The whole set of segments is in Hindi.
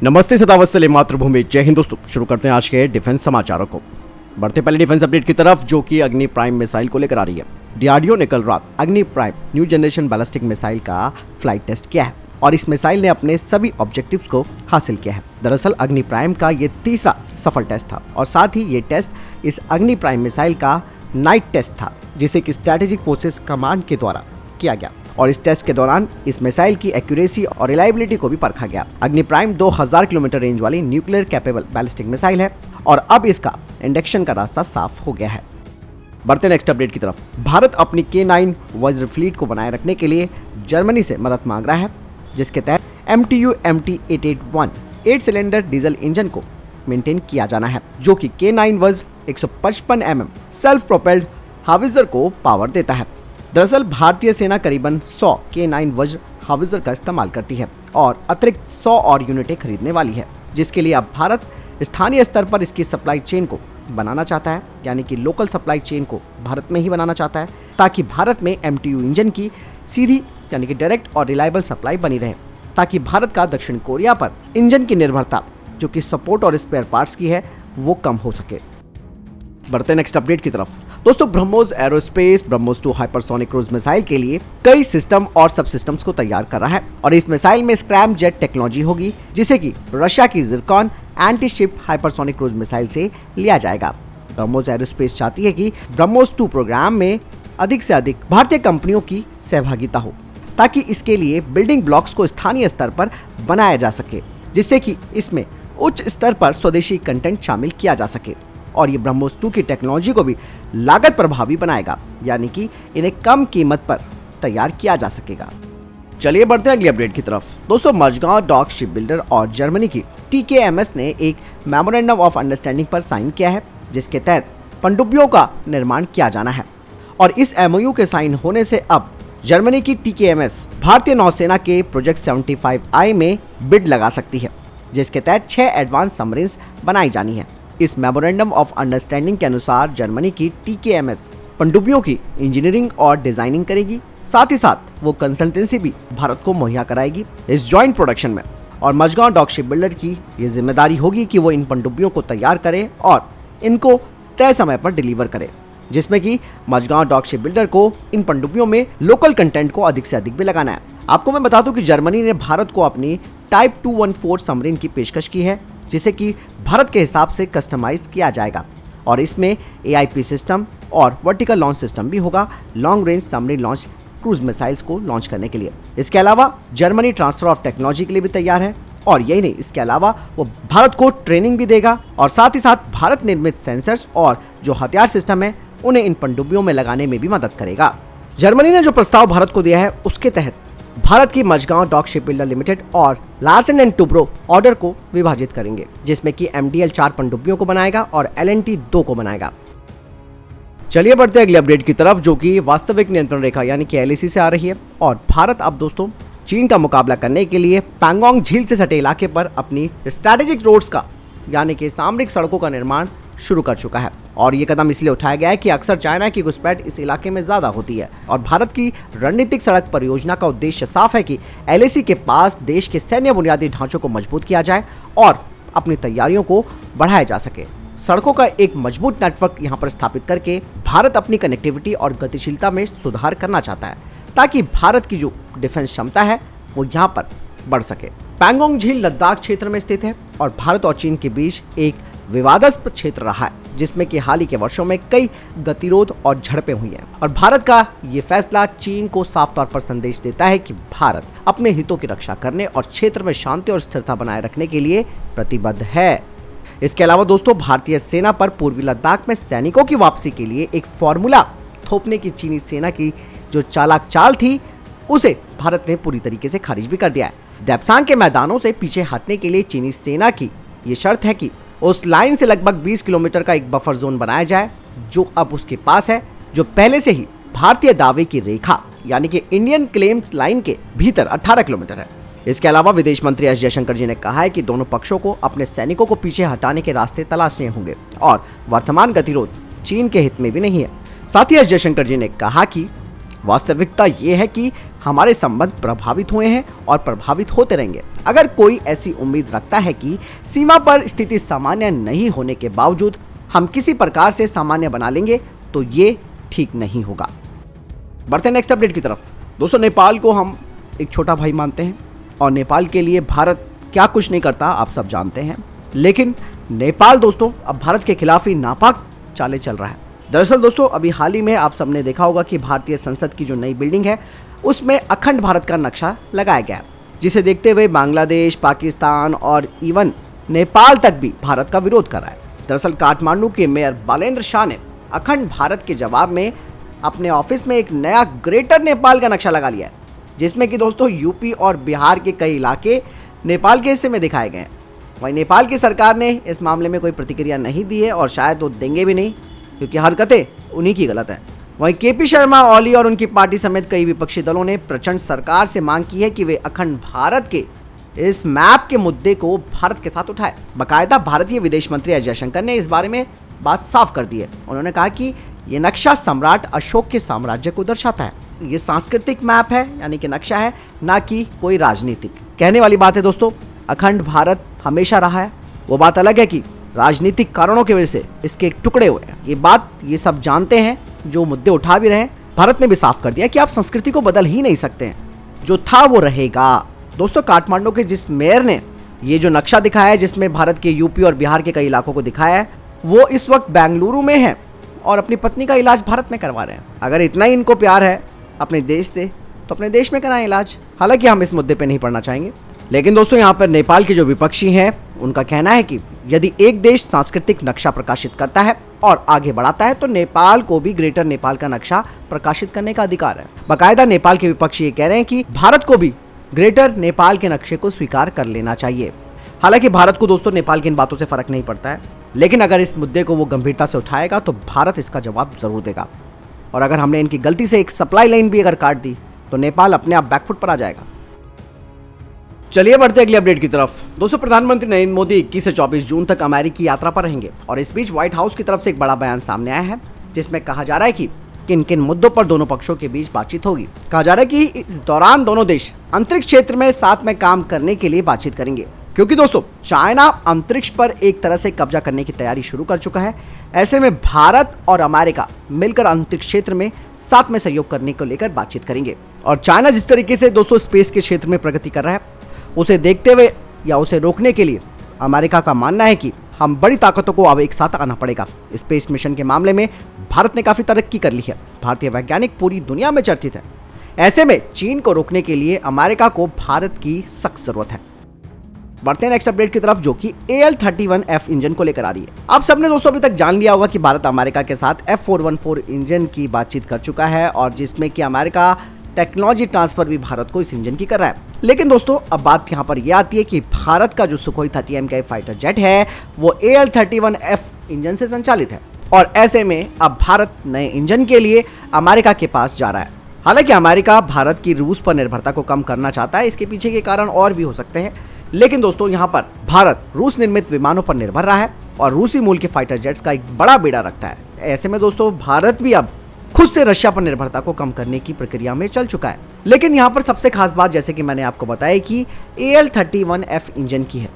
नमस्ते, सदावत्सले मातृभूमि, जय हिंद दोस्तों। शुरू करते हैं आज के डिफेंस समाचारों को। बढ़ते पहले डिफेंस अपडेट की तरफ, जो कि अग्नि प्राइम मिसाइल को लेकर आ रही है। डीआरडीओ ने कल रात अग्नि prime new generation ballistic missile का फ्लाइट टेस्ट किया है और इस मिसाइल ने अपने सभी ऑब्जेक्टिव्स को हासिल किया है। दरअसल अग्नि प्राइम का ये तीसरा सफल टेस्ट था और साथ ही ये टेस्ट इस अग्नि प्राइम मिसाइल का नाइट टेस्ट था, जिसे कि स्ट्रेटेजिक फोर्सेस कमांड के द्वारा किया गया और इस टेस्ट के दौरान इस मिसाइल की एक्यूरेसी और रिलायबिलिटी को भी परखा गया। अग्नि प्राइम 2000 किलोमीटर रेंज वाली न्यूक्लियर कैपेबल बैलिस्टिक मिसाइल है और अब इसका इंडक्शन का रास्ता साफ हो गया है। बढ़ते नेक्स्ट अपडेट की तरफ। भारत अपनी K9 वज्र फ्लीट को बनाए रखने के लिए जर्मनी से मदद मांग रहा है, जिसके तहत MTU MT881 8 cylinder diesel engine को मेंटेन किया जाना है, जो कि K9 वज्र 155 mm सेल्फ प्रोपेल्ड हाविजर को पावर देता है। दरअसल भारतीय सेना करीबन 100 K9 वज्र हाविजर का इस्तेमाल करती है और अतिरिक्त 100 और यूनिटें खरीदने वाली है, जिसके लिए अब भारत स्थानीय स्तर पर इसकी सप्लाई चेन को बनाना चाहता है, यानी कि लोकल सप्लाई चेन को भारत में ही बनाना चाहता है, ताकि भारत में MTU इंजन की सीधी यानी कि डायरेक्ट और रिलायबल सप्लाई बनी रहे, ताकि भारत का दक्षिण कोरिया पर इंजन की निर्भरता जो कि सपोर्ट और स्पेयर पार्ट्स की है वो कम हो सके। बढ़ते नेक्स्ट अपडेट की तरफ। दोस्तों, BrahMos aerospace BrahMos 2 hypersonic cruise missile के लिए कई सिस्टम और सब सिस्टम्स को तैयार कर रहा है और इस मिसाइल में स्क्रैम जेट टेक्नोलॉजी होगी, जिसे कि रशिया की Zircon anti ship hypersonic cruise missile से लिया जाएगा। ब्रह्मोस एरोस्पेस चाहती है कि ब्रह्मोस 2 प्रोग्राम में अधिक से अधिक भारतीय कंपनियों की सहभागिता हो, ताकि इसके लिए बिल्डिंग ब्लॉक्स को स्थानीय स्तर पर बनाया जा सके, जिससे कि इसमें उच्च स्तर पर स्वदेशी कंटेंट शामिल किया जा सके और ये ब्रह्मोस 2 की टेक्नोलॉजी को भी लागत प्रभावी बनाएगा, यानी कि इन्हें कम कीमत पर तैयार किया जा सकेगा। चलिए बढ़ते हैं अगली अपडेट की तरफ। दोस्तों, मजगांव डॉक शिप बिल्डर और जर्मनी की TKMS ने एक मेमोरेंडम ऑफ अंडरस्टैंडिंग पर साइन किया है, जिसके तहत पनडुब्बियों का निर्माण किया जाना है और इस MOU के साइन होने से अब जर्मनी की TKMS भारतीय नौसेना के प्रोजेक्ट 75I में बिड लगा सकती है, जिसके तहत 6 एडवांस सबमरीन्स बनाई जानी है। इस मेमोरेंडम ऑफ अंडरस्टैंडिंग के अनुसार जर्मनी की TKMS पनडुब्बियों की इंजीनियरिंग और डिजाइनिंग करेगी, साथ ही साथ वो कंसल्टेंसी भी भारत को मुहैया कराएगी इस जॉइंट प्रोडक्शन में और मजगांव डॉक शिप बिल्डर की ये जिम्मेदारी होगी कि वो इन पनडुब्बियों को तैयार करे और इनको तय समय पर डिलीवर करे, जिसमें कि मजगांव डॉक शिप बिल्डर को इन पनडुब्बियों में लोकल कंटेंट को अधिक से अधिक भी लगाना है। आपको मैं बता दूं कि जर्मनी ने भारत को अपनी टाइप 214 सबमरीन की पेशकश की है, जिसे कि भारत के हिसाब से कस्टमाइज किया जाएगा और इसमें AIP सिस्टम और वर्टिकल लॉन्च सिस्टम भी होगा, long range submarine launch cruise missiles को लॉन्च करने के लिए। इसके अलावा जर्मनी ट्रांसफर ऑफ टेक्नोलॉजी के लिए भी तैयार है और यही नहीं, इसके अलावा वो भारत को ट्रेनिंग भी देगा और साथ ही साथ भारत निर्मित सेंसर्स और जो हथियार सिस्टम है उन्हें इन पनडुब्बियों में लगाने में भी मदद करेगा। जर्मनी ने जो प्रस्ताव भारत को दिया है उसके तहत भारत की Mazagon dock ship builder limited और लार्सन एंड टुब्रो ऑर्डर को विभाजित करेंगे, जिसमें कि MDL 4 पनडुब्बियों को बनाएगा और LNT 2 को बनाएगा। चलिए बढ़ते हैं अगले अपडेट की तरफ, जो कि वास्तविक नियंत्रण रेखा यानी कि LAC से आ रही है और भारत अब दोस्तों चीन का मुकाबला करने के लिए पैंगोंग झील से सटे इलाके पर अपनी स्ट्रैटेजिक रोड्स का यानी कि सामरिक सड़कों का निर्माण शुरू कर चुका है और ये कदम इसलिए उठाया गया है कि अक्सर चाइना की घुसपैठ इस इलाके में ज्यादा होती है और भारत की रणनीतिक सड़क परियोजना का उद्देश्य साफ है कि LAC के पास देश के सैन्य बुनियादी ढांचों को मजबूत किया जाए और अपनी तैयारियों को बढ़ाया जा सके। सड़कों का एक मजबूत नेटवर्क यहाँ पर स्थापित करके भारत अपनी कनेक्टिविटी और गतिशीलता में सुधार करना चाहता है, ताकि भारत की जो डिफेंस क्षमता है वो यहाँ पर बढ़ सके। पैंगोंग झील लद्दाख क्षेत्र में स्थित है और भारत और चीन के बीच एक विवादास्पद क्षेत्र रहा है, जिसमें कि हाल ही के वर्षों में कई गतिरोध और झड़पें हुई हैं और भारत का ये फैसला चीन को साफ तौर पर संदेश देता है कि भारत अपने हितों की रक्षा करने और क्षेत्र में शांति और स्थिरता बनाए रखने के लिए प्रतिबद्ध है। इसके अलावा दोस्तों, भारतीय सेना पर पूर्वी लद्दाख में सैनिकों की वापसी के लिए एक फॉर्मूला थोपने की चीनी सेना की जो चालाक चाल थी उसे भारत ने पूरी तरीके से खारिज भी कर दिया है। डेप्सांग के मैदानों से पीछे हटने के लिए चीनी सेना की ये शर्त है कि उस लाइन से लगभग 20 किलोमीटर का एक बफर जोन बनाया जाए, जो अब उसके पास है, जो पहले से ही भारतीय दावे की रेखा यानी कि इंडियन क्लेम्स लाइन के भीतर 18 किलोमीटर है। इसके अलावा विदेश मंत्री एस जयशंकर जी ने कहा है कि दोनों पक्षों को अपने सैनिकों को पीछे हटाने के रास्ते तलाशने होंगे और वर्तमान गतिरोध चीन के हित में भी नहीं है। साथ ही एस जयशंकर जी ने कहा कि वास्तविकता ये है कि हमारे संबंध प्रभावित हुए हैं और प्रभावित होते रहेंगे। अगर कोई ऐसी उम्मीद रखता है कि सीमा पर स्थिति सामान्य नहीं होने के बावजूद हम किसी प्रकार से सामान्य बना लेंगे तो ये ठीक नहीं होगा। बढ़ते नेक्स्ट अपडेट की तरफ। दोस्तों, नेपाल को हम एक छोटा भाई मानते हैं और नेपाल के लिए भारत क्या कुछ नहीं करता आप सब जानते हैं, लेकिन नेपाल दोस्तों अब भारत के खिलाफ ही नापाक चालें चल रहा है। दरअसल दोस्तों, अभी हाल ही में आप सबने देखा होगा कि भारतीय संसद की जो नई बिल्डिंग है उसमें अखंड भारत का नक्शा लगाया गया, जिसे देखते हुए बांग्लादेश, पाकिस्तान और इवन नेपाल तक भी भारत का विरोध कर रहा है। दरअसल काठमांडू के मेयर बालेंद्र शाह ने अखंड भारत के जवाब में अपने ऑफिस में एक नया ग्रेटर नेपाल का नक्शा लगा लिया है, जिसमें कि दोस्तों यूपी और बिहार के कई इलाके नेपाल के हिस्से में दिखाए गए हैं। वहीं नेपाल की सरकार ने इस मामले में कोई प्रतिक्रिया नहीं दी है और शायद वो देंगे भी नहीं, क्योंकि हरकतें उन्हीं की गलत है। वहीं केपी शर्मा ओली और उनकी पार्टी समेत कई विपक्षी दलों ने प्रचंड सरकार से मांग की है कि वे अखंड भारत के इस मैप के मुद्दे को भारत के साथ उठाए। बाकायदा भारतीय विदेश मंत्री एस जयशंकर ने इस बारे में बात साफ कर दी है। उन्होंने कहा कि ये नक्शा सम्राट अशोक के साम्राज्य को दर्शाता है। ये सांस्कृतिक मैप है, यानी कि नक्शा है, ना कि कोई राजनीतिक। कहने वाली बात है दोस्तों, अखंड भारत हमेशा रहा है। वो बात अलग है कि राजनीतिक कारणों की वजह से इसके टुकड़े हुए हैं। ये बात ये सब जानते हैं, जो मुद्दे उठा भी रहे हैं। भारत ने भी साफ कर दिया कि आप संस्कृति को बदल ही नहीं सकते हैं, जो था वो रहेगा। दोस्तों, काठमांडू के जिस मेयर ने ये जो नक्शा दिखाया है, जिसमें भारत के यूपी और बिहार के कई इलाकों को दिखाया है, वो इस वक्त बेंगलुरु में है और अपनी पत्नी का इलाज भारत में करवा रहे हैं। अगर इतना ही इनको प्यार है अपने देश से, तो अपने देश में कराएं इलाज। हालांकि हम इस मुद्दे पे नहीं पढ़ना चाहेंगे, लेकिन दोस्तों यहाँ पर नेपाल के जो विपक्षी हैं उनका कहना है कि यदि एक देश सांस्कृतिक नक्शा प्रकाशित करता है और आगे बढ़ाता है तो नेपाल को भी ग्रेटर नेपाल का नक्शा प्रकाशित करने का अधिकार है। बाकायदा नेपाल के विपक्षी ये कह रहे हैं कि भारत को भी ग्रेटर नेपाल के नक्शे को स्वीकार कर लेना चाहिए। हालांकि भारत को दोस्तों नेपाल की इन बातों से फर्क नहीं पड़ता है, लेकिन अगर इस मुद्दे को वो गंभीरता से उठाएगा तो भारत इसका जवाब जरूर देगा। और अगर हमने इनकी गलती से एक सप्लाई लाइन भी अगर काट दी तो नेपाल अपने आप बैकफुट पर आ जाएगा। चलिए बढ़ते अगली अपडेट की तरफ। दोस्तों, प्रधानमंत्री नरेंद्र मोदी 21 से 24 जून तक अमेरिकी यात्रा पर रहेंगे और इस बीच व्हाइट हाउस की तरफ से एक बड़ा बयान सामने आया है, जिसमें कहा जा रहा है कि किन किन मुद्दों पर दोनों पक्षों के बीच बातचीत होगी। कहा जा रहा है कि इस दौरान दोनों देश अंतरिक्ष क्षेत्र में साथ में काम करने के लिए बातचीत करेंगे, क्योंकि दोस्तों चाइना अंतरिक्ष पर एक तरह से कब्जा करने की तैयारी शुरू कर चुका है। ऐसे में भारत और अमेरिका मिलकर अंतरिक्ष क्षेत्र में साथ में सहयोग करने को लेकर बातचीत करेंगे। और चाइना जिस तरीके से दोस्तों स्पेस के क्षेत्र में प्रगति कर रहा है, उसे देखते हुए या उसे रोकने के लिए अमेरिका का मानना है कि हम बड़ी ताकतों को अब एक साथ आना पड़ेगा। स्पेस मिशन के मामले में भारत ने काफी तरक्की कर ली है। भारतीय वैज्ञानिक पूरी दुनिया में चर्चित है। ऐसे में चीन को रोकने के लिए अमेरिका को भारत की सख्त जरूरत है। बढ़ते हैं नेक्स्ट अपडेट की तरफ, जो कि AL-31F इंजन को लेकर आ रही है। आप सबने दोस्तों अभी तक जान लिया होगा कि भारत अमेरिका के साथ F414 इंजन की बातचीत कर चुका है और जिसमें कि अमेरिका टेक्नोलॉजी ट्रांसफर भी भारत को इस इंजन की कर रहा है। लेकिन दोस्तों अब बात यहाँ पर यह आती है कि भारत का जो सुखोई 30 MKI फाइटर जेट है वो AL-31F इंजन से संचालित है और ऐसे में अब भारत नए इंजन के लिए अमेरिका के पास जा रहा है। हालांकि अमेरिका भारत की रूस पर निर्भरता को कम करना चाहता है, इसके पीछे के कारण और भी हो सकते हैं, लेकिन दोस्तों यहाँ पर भारत रूस निर्मित विमानों पर निर्भर रहा है और रूसी मूल के फाइटर जेट्स का एक बड़ा बेड़ा रखता है। ऐसे में दोस्तों भारत भी अब खुद से रशिया पर निर्भरता को कम करने की प्रक्रिया में चल चुका है। लेकिन यहाँ पर सबसे खास बात, जैसे कि मैंने आपको बताया, कि AL-31F इंजन की है।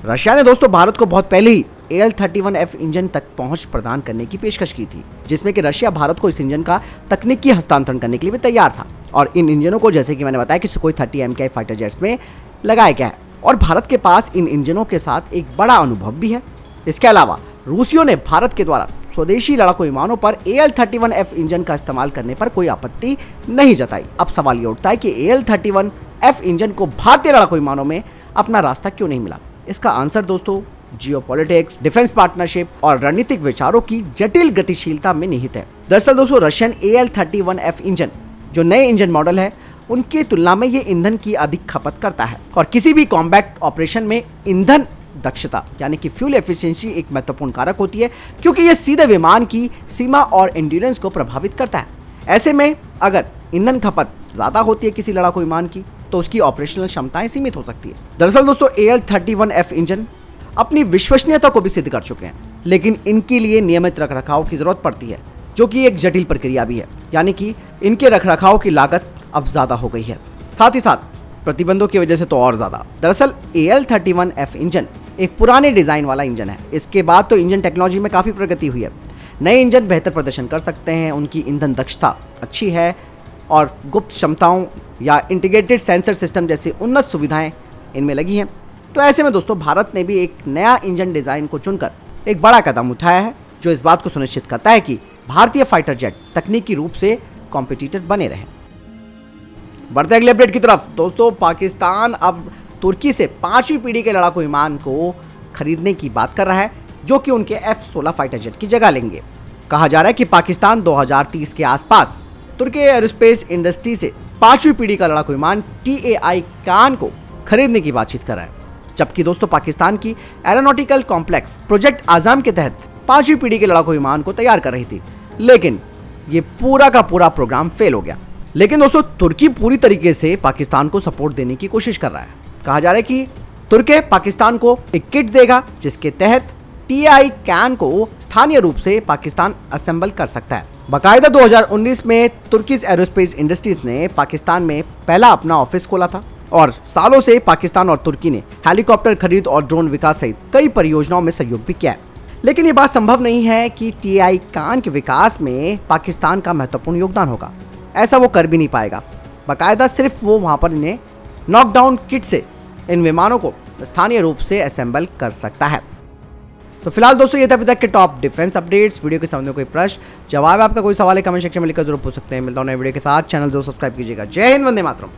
रशिया ने दोस्तों भारत को बहुत पहले ही AL-31F इंजन तक पहुंच प्रदान करने की पेशकश की थी, जिसमें कि रशिया भारत को इस इंजन का तकनीकी हस्तांतरण करने के लिए भी तैयार था। और इन इंजनों को जैसे कि मैंने बताया कि सुखोई 30 MKI फाइटर जेट्स में लगाया गया है और भारत के पास इन इंजनों के साथ एक बड़ा अनुभव भी है। इसके अलावा रूसियों ने भारत के द्वारा स्वदेशी लड़ाकू विमानों पर AL-31F इंजन का इस्तेमाल करने पर कोई आपत्ति नहीं जताई। अब सवाल ये उठता है कि AL-31F इंजन को भारतीय लड़ाकू विमानों में अपना रास्ता क्यों नहीं मिला। इसका आंसर दोस्तों जियोपॉलिटिक्स, डिफेंस पार्टनरशिप और रणनीतिक विचारों की जटिल गतिशीलता में निहित है। दरअसल दोस्तों रशियन AL-31F इंजन जो नए इंजन मॉडल है उनकी तुलना में ये ईंधन की अधिक खपत करता है और किसी भी कॉम्बैट ऑपरेशन में ईंधन दक्षता यानी कि फ्यूल एफिशिएंसी एक महत्वपूर्ण कारक होती है, क्योंकि ये सीधे विमान की सीमा और एंड्योरेंस को प्रभावित करता है। ऐसे में अगर ईंधन खपत ज्यादा होती है किसी लड़ाकू विमान की तो उसकी ऑपरेशनल क्षमताएं सीमित हो सकती है। दरअसल दोस्तों AL-31F इंजन अपनी विश्वसनीयता को भी सिद्ध कर चुके हैं, लेकिन इनके लिए नियमित रखरखाव की जरूरत पड़ती है, जो कि एक जटिल प्रक्रिया भी है। यानी कि इनके रखरखाव की लागत अब ज़्यादा हो गई है, साथ ही साथ प्रतिबंधों की वजह से तो और ज़्यादा। दरअसल AL-31F इंजन एक पुराने डिज़ाइन वाला इंजन है। इसके बाद तो इंजन टेक्नोलॉजी में काफ़ी प्रगति हुई है। नए इंजन बेहतर प्रदर्शन कर सकते हैं, उनकी ईंधन दक्षता अच्छी है और गुप्त क्षमताओं या इंटीग्रेटेड सेंसर सिस्टम जैसी उन्नत सुविधाएं इनमें लगी हैं। तो ऐसे में दोस्तों भारत ने भी एक नया इंजन डिज़ाइन को चुनकर एक बड़ा कदम उठाया है, जो इस बात को सुनिश्चित करता है कि भारतीय फाइटर जेट तकनीकी रूप से कॉम्पिटिटर बने रहें। बढ़ते अगले अपडेट की तरफ दोस्तों, पाकिस्तान अब तुर्की से 5वीं पीढ़ी के लड़ाकू विमान को खरीदने की बात कर रहा है, जो कि उनके F-16 फाइटर जेट की जगह लेंगे। कहा जा रहा है कि पाकिस्तान 2030 के आसपास तुर्की एरोस्पेस इंडस्ट्री से 5वीं पीढ़ी का लड़ाकू विमान TAI कान को खरीदने की बातचीत कर रहा है। जबकि दोस्तों पाकिस्तान की एरोनॉटिकल कॉम्प्लेक्स प्रोजेक्ट आज़म के तहत 5वीं पीढ़ी के लड़ाकू विमान को तैयार कर रही थी, लेकिन ये पूरा का पूरा प्रोग्राम फेल हो गया। लेकिन दोस्तों तुर्की पूरी तरीके से पाकिस्तान को सपोर्ट देने की कोशिश कर रहा है। कहा जा रहा है कि तुर्की पाकिस्तान को एक किट देगा, जिसके तहत TAI कान को स्थानीय रूप से पाकिस्तान असेंबल कर सकता है। बाकायदा 2019 में तुर्किश एरोस्पेस इंडस्ट्रीज ने पाकिस्तान में पहला अपना ऑफिस खोला था और सालों से पाकिस्तान और तुर्की ने हेलीकॉप्टर खरीद और ड्रोन विकास सहित कई परियोजनाओं में सहयोग भी किया है। लेकिन ये बात संभव नहीं है कि TAI कान के विकास में पाकिस्तान का महत्वपूर्ण योगदान होगा। ऐसा वो कर भी नहीं पाएगा। बाकायदा सिर्फ वो वहां पर इन्हें नॉकडाउन किट से इन विमानों को स्थानीय रूप से असेंबल कर सकता है। तो फिलहाल दोस्तों ये थे अभी तक के टॉप डिफेंस अपडेट्स। वीडियो के सामने कोई प्रश्न जवाब आपका कोई सवाल है कमेंट सेक्शन में लिखकर जरूर पूछ सकते हैं। मिलता हूं नए वीडियो के साथ। चैनल जरूर सब्सक्राइब कीजिएगा। जय हिंद, वंदे मातरम।